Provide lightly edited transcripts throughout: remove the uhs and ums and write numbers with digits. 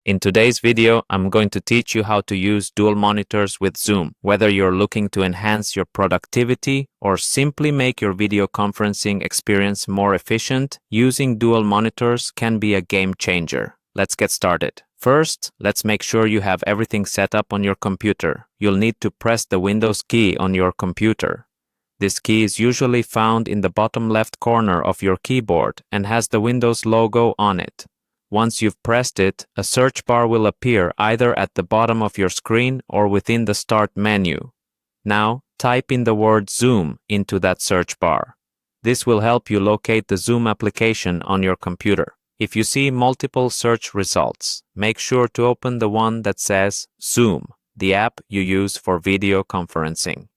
In today's video, I'm going to teach you how to use dual monitors with Zoom. Whether you're looking to enhance your productivity or simply make your video conferencing experience more efficient, using dual monitors can be a game changer. Let's get started. First, let's make sure you have everything set up on your computer. You'll need to press the Windows key on your computer. This key is usually found in the bottom left corner of your keyboard and has the Windows logo on it. Once you've pressed it, a search bar will appear either at the bottom of your screen or within the Start menu. Now, type in the word Zoom into that search bar. This will help you locate the Zoom application on your computer. If you see multiple search results, make sure to open the one that says Zoom, the app you use for video conferencing.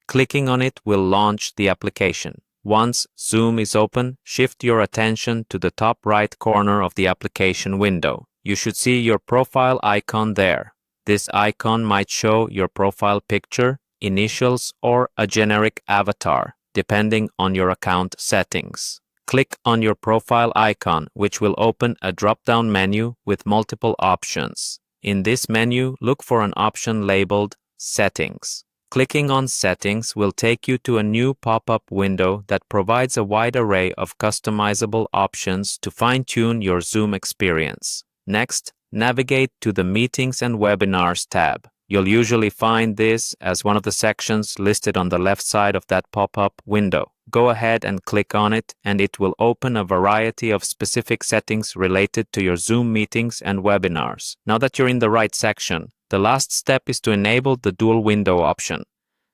Clicking on it will launch the application. Once Zoom is open, shift your attention to the top right corner of the application window. You should see your profile icon there. This icon might show your profile picture, initials, or a generic avatar, depending on your account settings. Click on your profile icon, which will open a drop-down menu with multiple options. In this menu, look for an option labeled Settings. Clicking on Settings will take you to a new pop-up window that provides a wide array of customizable options to fine-tune your Zoom experience. Next, navigate to the Meetings and Webinars tab. You'll usually find this as one of the sections listed on the left side of that pop-up window. Go ahead and click on it, and it will open a variety of specific settings related to your Zoom meetings and webinars. Now that you're in the right section, the last step is to enable the dual window option.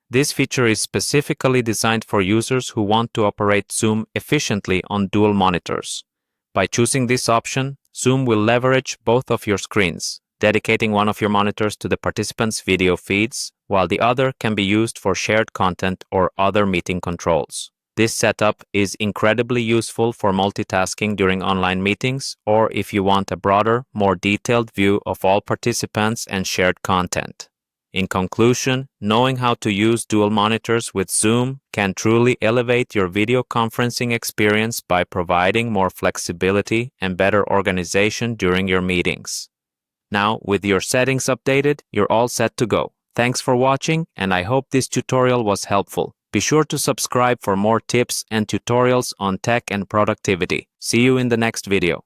This feature is specifically designed for users who want to operate Zoom efficiently on dual monitors. By choosing this option, Zoom will leverage both of your screens, dedicating one of your monitors to the participants' video feeds, while the other can be used for shared content or other meeting controls. This setup is incredibly useful for multitasking during online meetings or if you want a broader, more detailed view of all participants and shared content. In conclusion, knowing how to use dual monitors with Zoom can truly elevate your video conferencing experience by providing more flexibility and better organization during your meetings. Now, with your settings updated, you're all set to go. Thanks for watching, and I hope this tutorial was helpful. Be sure to subscribe for more tips and tutorials on tech and productivity. See you in the next video.